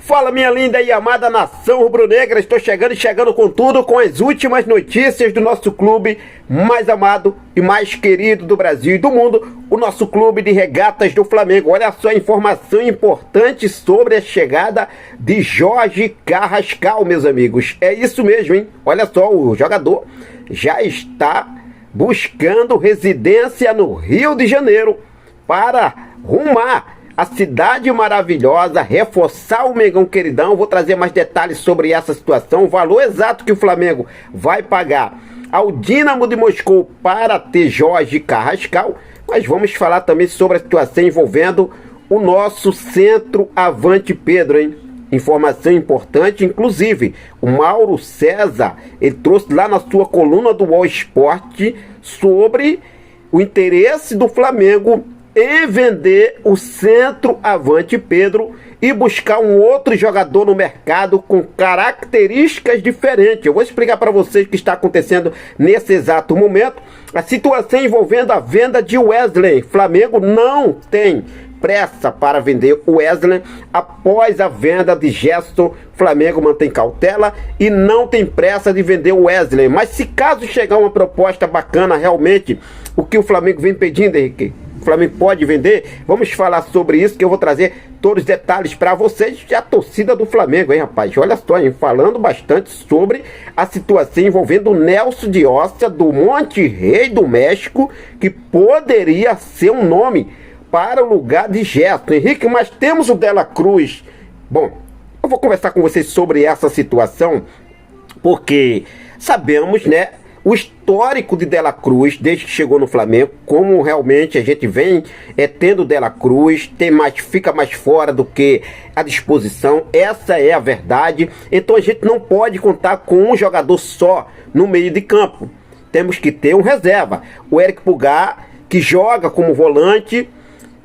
Fala, minha linda e amada nação rubro-negra, estou chegando e chegando com tudo, com as últimas notícias do nosso clube mais amado e mais querido do Brasil e do mundo, o nosso clube de regatas do Flamengo. Olha só a informação importante sobre a chegada de Jorge Carrascal, meus amigos. É isso mesmo, hein? Olha só, o jogador já está buscando residência no Rio de Janeiro para rumar a cidade maravilhosa, reforçar o Mengão queridão. Vou trazer mais detalhes sobre essa situação, o valor exato que o Flamengo vai pagar ao Dínamo de Moscou para ter Jorge Carrascal. Mas vamos falar também sobre a situação envolvendo o nosso centroavante Pedro, hein? Informação importante, inclusive, o Mauro César, ele trouxe lá na sua coluna do All Sport sobre o interesse do Flamengo em vender o centroavante Pedro e buscar um outro jogador no mercado com características diferentes. Eu vou explicar para vocês o que está acontecendo nesse exato momento. A situação envolvendo a venda de Wesley. Flamengo não tem pressa para vender o Wesley após a venda de Gerson. Flamengo mantém cautela e não tem pressa de vender o Wesley. Mas se caso chegar uma proposta bacana, realmente, o que o Flamengo vem pedindo, Henrique, o Flamengo pode vender? Vamos falar sobre isso, que eu vou trazer todos os detalhes para vocês. E a torcida do Flamengo, hein, rapaz? Olha só, hein, falando bastante sobre a situação envolvendo o Nelson de Ossa do Monte Rei do México, que poderia ser um nome para o lugar de Gerson. Henrique, mas temos o Dela Cruz. Bom, eu vou conversar com vocês sobre essa situação, porque sabemos, né, o histórico de Dela Cruz, desde que chegou no Flamengo, como realmente a gente vem tendo Dela Cruz, fica mais fora do que a disposição, essa é a verdade. Então a gente não pode contar com um jogador só no meio de campo, temos que ter um reserva. O Eric Pulgar, que joga como volante,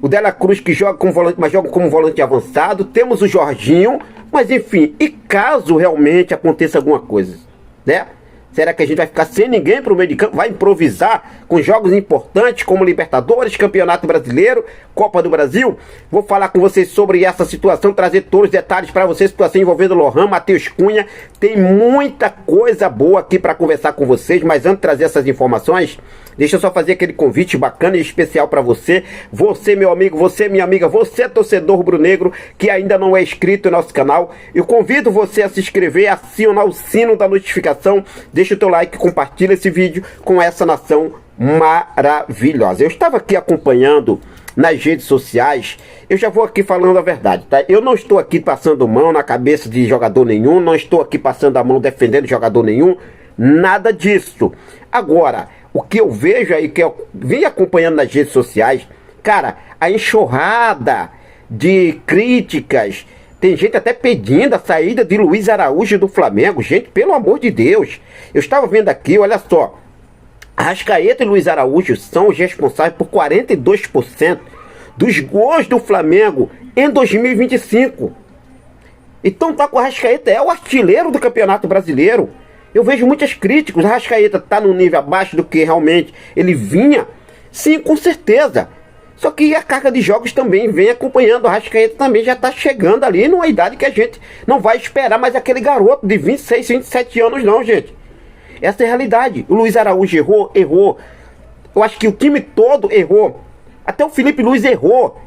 o Dela Cruz, que joga como volante, mas joga como volante avançado, temos o Jorginho, mas enfim, e caso realmente aconteça alguma coisa, né? Será que a gente vai ficar sem ninguém para o meio de campo? Vai improvisar com jogos importantes como Libertadores, Campeonato Brasileiro, Copa do Brasil? Vou falar com vocês sobre essa situação, trazer todos os detalhes para vocês. Situação envolvendo Lohan, Matheus Cunha. Tem muita coisa boa aqui para conversar com vocês. Mas antes de trazer essas informações, deixa eu só fazer aquele convite bacana e especial para você. Você, meu amigo, você, minha amiga, você, torcedor rubro-negro, que ainda não é inscrito no nosso canal. Eu convido você a se inscrever, acionar o sino da notificação. Deixa o teu like, compartilha esse vídeo com essa nação maravilhosa. Eu estava aqui acompanhando nas redes sociais, eu já vou aqui falando a verdade, tá? Eu não estou aqui passando mão na cabeça de jogador nenhum, não estou aqui passando a mão defendendo jogador nenhum, nada disso. Agora, o que eu vejo aí, que eu vim acompanhando nas redes sociais, cara, a enxurrada de críticas. Tem gente até pedindo a saída de Luiz Araújo do Flamengo. Gente, pelo amor de Deus. Eu estava vendo aqui, olha só. Arrascaeta e Luiz Araújo são os responsáveis por 42% dos gols do Flamengo em 2025. Então tá com o Arrascaeta, é o artilheiro do Campeonato Brasileiro. Eu vejo muitas críticas. O Arrascaeta tá num nível abaixo do que realmente ele vinha. Sim, com certeza. Só que a carga de jogos também vem acompanhando. O Arrascaeta também já está chegando ali numa idade que a gente não vai esperar mais aquele garoto de 26, 27 anos não, gente. Essa é a realidade. O Luiz Araújo errou. Eu acho que o time todo errou. Até o Felipe Luiz errou.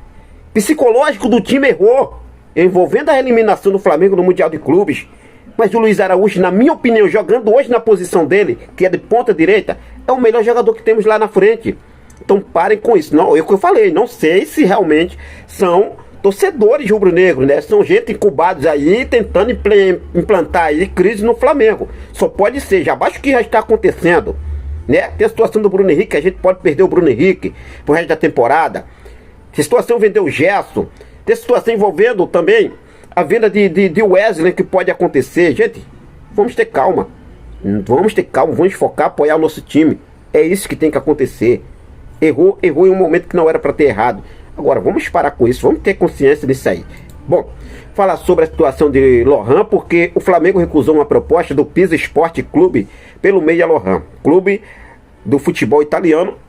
Psicológico do time errou, envolvendo a eliminação do Flamengo no Mundial de Clubes. Mas o Luiz Araújo, na minha opinião, jogando hoje na posição dele, que é de ponta direita, é o melhor jogador que temos lá na frente. Então parem com isso. Não, é o que eu falei, não sei se realmente são torcedores rubro-negros, né? São gente incubados aí, tentando implantar aí crise no Flamengo. Só pode ser, já abaixo que já está acontecendo, né? Tem a situação do Bruno Henrique, a gente pode perder o Bruno Henrique pro resto da temporada. Tem a situação vender o Gerson. Tem a situação envolvendo também a venda de Wesley, que pode acontecer. Gente, vamos ter calma. Vamos focar, apoiar o nosso time. É isso que tem que acontecer. Errou em um momento que não era para ter errado. Agora, vamos parar com isso, vamos ter consciência disso aí. Bom, falar sobre a situação de Lohan, porque o Flamengo recusou uma proposta do Pisa Esporte Clube pelo meia Lohan, clube do futebol italiano,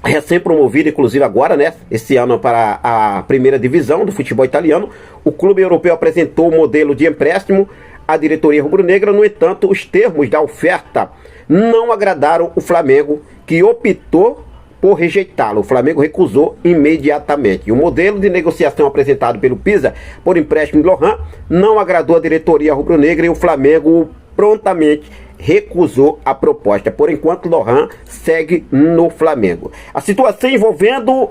recém-promovido, inclusive agora, né, esse ano para a primeira divisão do futebol italiano. O clube europeu apresentou o modelo de empréstimo à diretoria rubro-negra. No entanto, os termos da oferta não agradaram o Flamengo, que optou por rejeitá-lo. O Flamengo recusou imediatamente. O modelo de negociação apresentado pelo Pisa por empréstimo de Lohan não agradou a diretoria rubro-negra e o Flamengo prontamente recusou a proposta. Por enquanto, Lohan segue no Flamengo. A situação envolvendo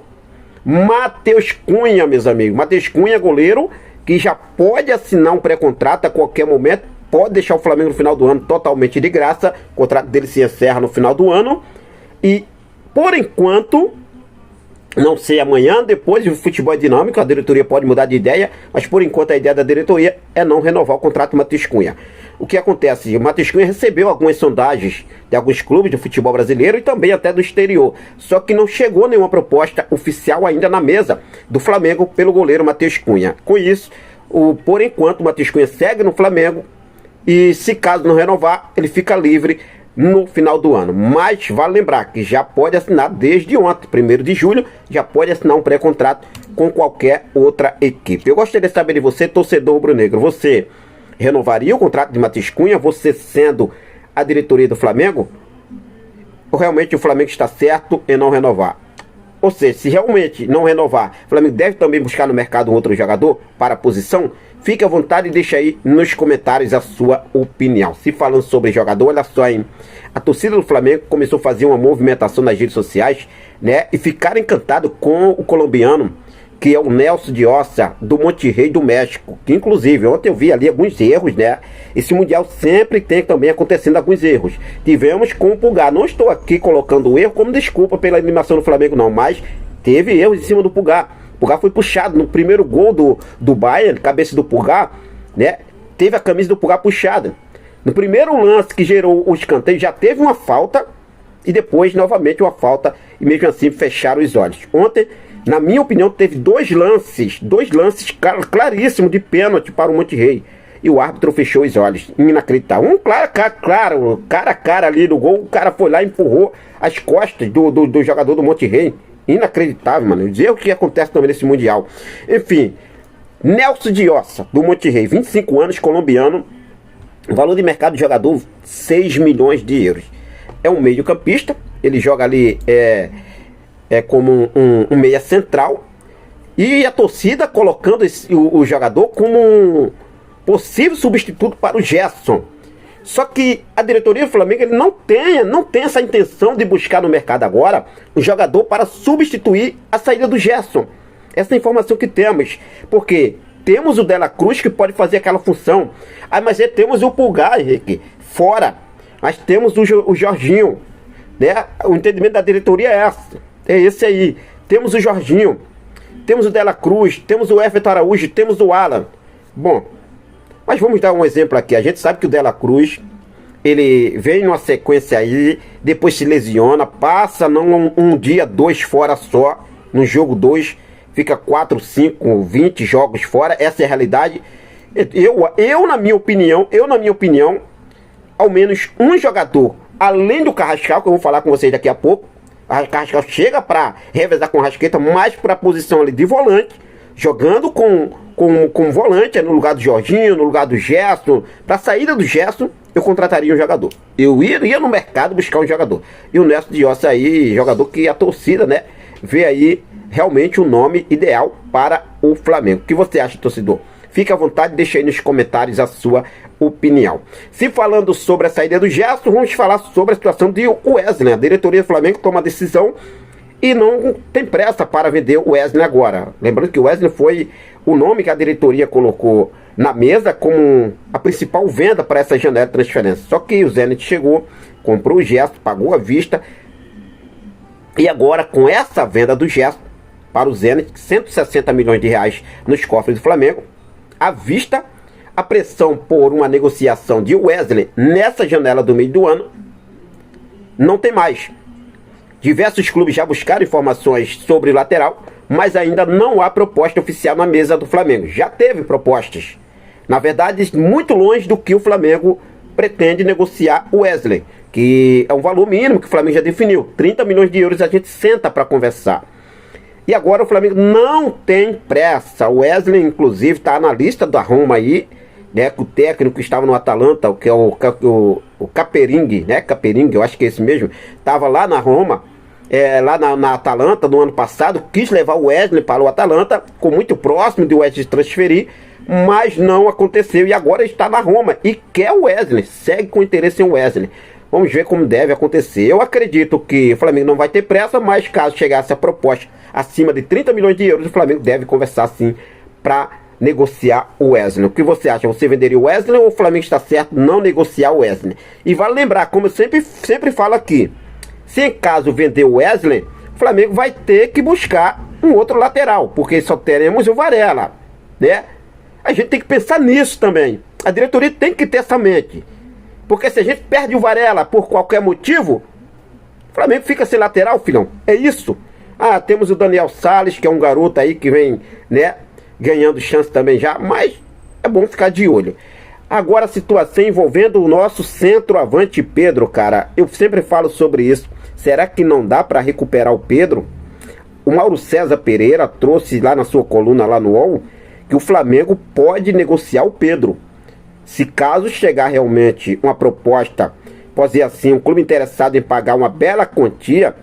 Matheus Cunha, meus amigos. Matheus Cunha, goleiro, que já pode assinar um pré-contrato a qualquer momento, pode deixar o Flamengo no final do ano totalmente de graça. O contrato dele se encerra no final do ano. E, por enquanto, não sei amanhã, depois o futebol é dinâmico, a diretoria pode mudar de ideia, mas por enquanto a ideia da diretoria é não renovar o contrato do Matheus Cunha. O que acontece? O Matheus Cunha recebeu algumas sondagens de alguns clubes do futebol brasileiro e também até do exterior, só que não chegou nenhuma proposta oficial ainda na mesa do Flamengo pelo goleiro Matheus Cunha. Com isso, por enquanto, o Matheus Cunha segue no Flamengo e, se caso não renovar, ele fica livre no final do ano. Mas vale lembrar que já pode assinar desde ontem, 1º de julho, já pode assinar um pré-contrato com qualquer outra equipe. Eu gostaria de saber de você, torcedor rubro-negro, você renovaria o contrato de Matheus Cunha, você sendo a diretoria do Flamengo? Ou realmente o Flamengo está certo em não renovar? Ou seja, se realmente não renovar, o Flamengo deve também buscar no mercado um outro jogador para a posição? Fique à vontade e deixe aí nos comentários a sua opinião. Se falando sobre jogador, olha só, hein? A torcida do Flamengo começou a fazer uma movimentação nas redes sociais, né? E ficaram encantados com o colombiano, que é o Nelson de Ossa, do Monterrey do México. Que, inclusive, ontem eu vi ali alguns erros, né? Esse Mundial sempre tem também acontecendo alguns erros. Tivemos com o Pulgar. Não estou aqui colocando o erro como desculpa pela eliminação do Flamengo, não. Mas teve erros em cima do Pulgar. O Pulgar foi puxado no primeiro gol do Bayern, cabeça do Pulgar, né? Teve a camisa do Pulgar puxada. No primeiro lance que gerou o escanteio, já teve uma falta. E depois, novamente, uma falta. E mesmo assim, fecharam os olhos. Ontem, na minha opinião, teve dois lances claríssimos de pênalti para o Monterrey. E o árbitro fechou os olhos. Inacreditável. Um cara a cara ali no gol. O cara foi lá e empurrou as costas do jogador do Monterrey. Inacreditável, mano. Dizer o que acontece também nesse Mundial. Enfim, Nelson de Ossa, do Monterrey, 25 anos, colombiano. Valor de mercado do jogador, 6 milhões de euros. É um meio campista. Ele joga ali como um meia central. E a torcida colocando o jogador como um possível substituto para o Gerson. Só que a diretoria do Flamengo ele não tem essa intenção de buscar no mercado agora um jogador para substituir a saída do Gerson. Essa é a informação que temos. Porque temos o Dela Cruz que pode fazer aquela função. Mas temos o Pulgar, Henrique, fora. Mas temos o Jorginho, né? O entendimento da diretoria é esse aí. Temos o Jorginho, temos o Dela Cruz, temos o Everton Araújo, temos o Alan. Bom, mas vamos dar um exemplo aqui. A gente sabe que o Dela Cruz, ele vem numa sequência aí, depois se lesiona, passa não um dia, 2 fora só, no jogo 2, fica 4, 5, 20 jogos fora. Essa é a realidade. Eu na minha opinião, ao menos um jogador, além do Carrascal, que eu vou falar com vocês daqui a pouco. A Carrascal chega para revezar com o Arrascaeta, mais para a posição ali de volante, jogando com volante, no lugar do Jorginho, no lugar do Gerson. Para a saída do Gerson, eu contrataria um jogador. Eu iria no mercado buscar um jogador. E o Nelson de Ossa aí, jogador que a torcida, né, vê aí realmente o nome ideal para o Flamengo. O que você acha, torcedor? Fique à vontade, deixa aí nos comentários a sua opinião. Se falando sobre a saída do Gerson, vamos falar sobre a situação de Wesley. A diretoria do Flamengo toma a decisão e não tem pressa para vender o Wesley agora. Lembrando que o Wesley foi o nome que a diretoria colocou na mesa como a principal venda para essa janela de transferência. Só que o Zenit chegou, comprou o Gerson, pagou à vista. E agora, com essa venda do Gerson para o Zenit, 160 milhões de reais nos cofres do Flamengo, à vista, a pressão por uma negociação de Wesley nessa janela do meio do ano não tem mais. Diversos clubes já buscaram informações sobre o lateral, mas ainda não há proposta oficial na mesa do Flamengo. Já teve propostas, na verdade, muito longe do que o Flamengo pretende negociar o Wesley, que é um valor mínimo que o Flamengo já definiu. 30 milhões de euros a gente senta para conversar. E agora o Flamengo não tem pressa. O Wesley, inclusive, está na lista da Roma aí, né? Que o técnico que estava no Atalanta, que é o Caperingue, né? Caperingue, eu acho que é esse mesmo, estava lá na Roma, lá na Atalanta no ano passado, quis levar o Wesley para o Atalanta, ficou muito próximo de o Wesley transferir, mas não aconteceu. E agora está na Roma e quer o Wesley, segue com interesse em Wesley. Vamos ver como deve acontecer. Eu acredito que o Flamengo não vai ter pressa, mas caso chegasse a proposta acima de 30 milhões de euros, o Flamengo deve conversar sim para negociar o Wesley. O que você acha? Você venderia o Wesley ou o Flamengo está certo não negociar o Wesley? E vale lembrar, como eu sempre falo aqui, se em caso vender o Wesley, o Flamengo vai ter que buscar um outro lateral, porque só teremos o Varela, né? A gente tem que pensar nisso também. A diretoria tem que ter essa mente. Porque se a gente perde o Varela por qualquer motivo, o Flamengo fica sem lateral, filhão. É isso. Ah, temos o Daniel Salles, que é um garoto aí que vem, né, ganhando chance também já, mas é bom ficar de olho. Agora a situação envolvendo o nosso centroavante Pedro, cara, eu sempre falo sobre isso. Será que não dá para recuperar o Pedro? O Mauro César Pereira trouxe lá na sua coluna lá no UOL que o Flamengo pode negociar o Pedro. Se caso chegar realmente uma proposta, pode ser assim, um clube interessado em pagar uma bela quantia,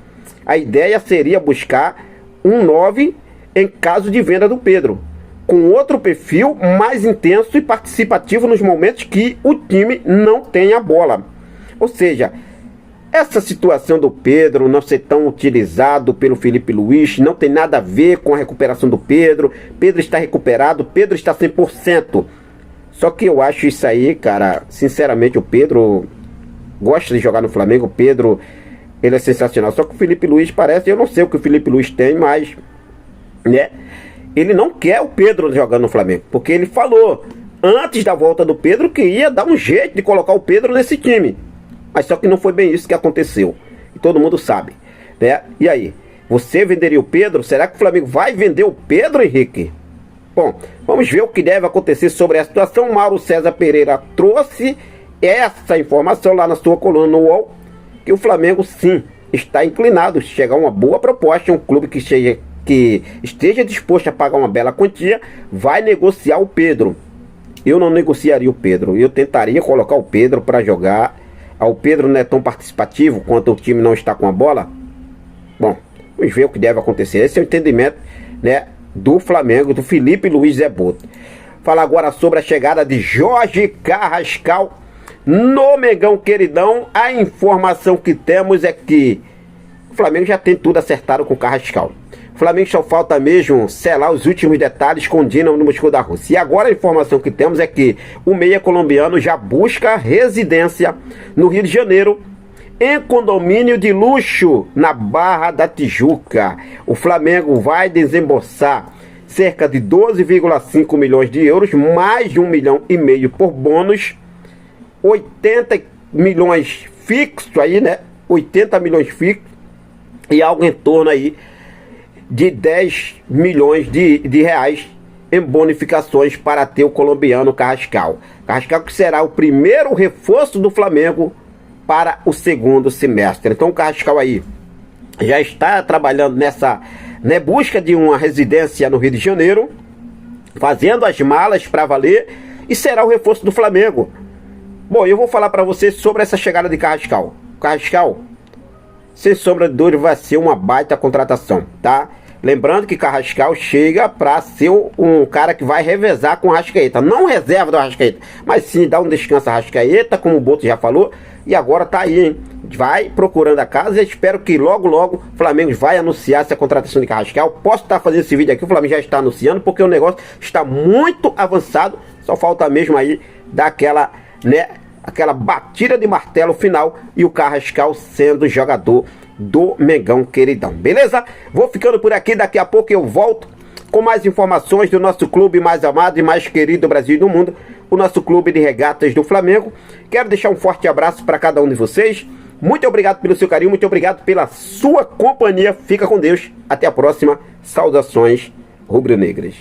a ideia seria buscar um 9 em caso de venda do Pedro, com outro perfil mais intenso e participativo nos momentos que o time não tem a bola. Ou seja, essa situação do Pedro não ser tão utilizado pelo Felipe Luiz não tem nada a ver com a recuperação do Pedro. Pedro está recuperado, Pedro está 100%. Só que eu acho isso aí, cara, sinceramente, o Pedro gosta de jogar no Flamengo, o Pedro, ele é sensacional. Só que o Felipe Luiz parece, eu não sei o que o Felipe Luiz tem, mas, né, ele não quer o Pedro jogando no Flamengo, porque ele falou, antes da volta do Pedro, que ia dar um jeito de colocar o Pedro nesse time. Mas só que não foi bem isso que aconteceu, e todo mundo sabe, né? E aí, você venderia o Pedro? Será que o Flamengo vai vender o Pedro, Henrique? Bom, vamos ver o que deve acontecer sobre a situação. O Mauro César Pereira trouxe essa informação lá na sua coluna no UOL, que o Flamengo sim está inclinado, se chegar uma boa proposta, um clube que esteja disposto a pagar uma bela quantia, vai negociar o Pedro. Eu não negociaria o Pedro, eu tentaria colocar o Pedro para jogar. O Pedro não é tão participativo quanto o time não está com a bola. Bom, vamos ver o que deve acontecer. Esse é o entendimento, né, do Flamengo, do Felipe Luiz Zé Boto. Fala agora sobre a chegada de Jorge Carrascal no Mengão Queridão. A informação que temos é que o Flamengo já tem tudo acertado com o Carrascal. O Flamengo só falta mesmo selar os últimos detalhes com o Dinamo Moscou da Rússia. E agora a informação que temos é que o meia colombiano já busca residência no Rio de Janeiro, em condomínio de luxo na Barra da Tijuca. O Flamengo vai desembolsar cerca de 12,5 milhões de euros, mais de 1,5 milhão por bônus, 80 milhões fixo aí, né? 80 milhões fixo e algo em torno aí de 10 milhões de reais em bonificações para ter o colombiano Carrascal. Carrascal que será o primeiro reforço do Flamengo para o segundo semestre. Então o Carrascal aí já está trabalhando nessa, né, busca de uma residência no Rio de Janeiro, fazendo as malas para valer, e será o reforço do Flamengo. Bom, eu vou falar para vocês sobre essa chegada de Carrascal. Carrascal, sem sombra de dúvida, vai ser uma baita contratação, tá? Lembrando que Carrascal chega para ser um cara que vai revezar com o Arrascaeta. Não reserva do Arrascaeta, mas sim dar um descanso a Arrascaeta, como o Boto já falou. E agora tá aí, hein? Vai procurando a casa e espero que logo o Flamengo vai anunciar essa contratação de Carrascal. Posso estar fazendo esse vídeo aqui, o Flamengo já está anunciando, porque o negócio está muito avançado. Só falta mesmo aí dar aquela, né, aquela batida de martelo final e o Carrascal sendo jogador do Mengão Queridão, beleza? Vou ficando por aqui, daqui a pouco eu volto com mais informações do nosso clube mais amado e mais querido do Brasil e do mundo, o nosso clube de regatas do Flamengo. Quero deixar um forte abraço para cada um de vocês. Muito obrigado pelo seu carinho, muito obrigado pela sua companhia. Fica com Deus. Até a próxima. Saudações rubro-negras.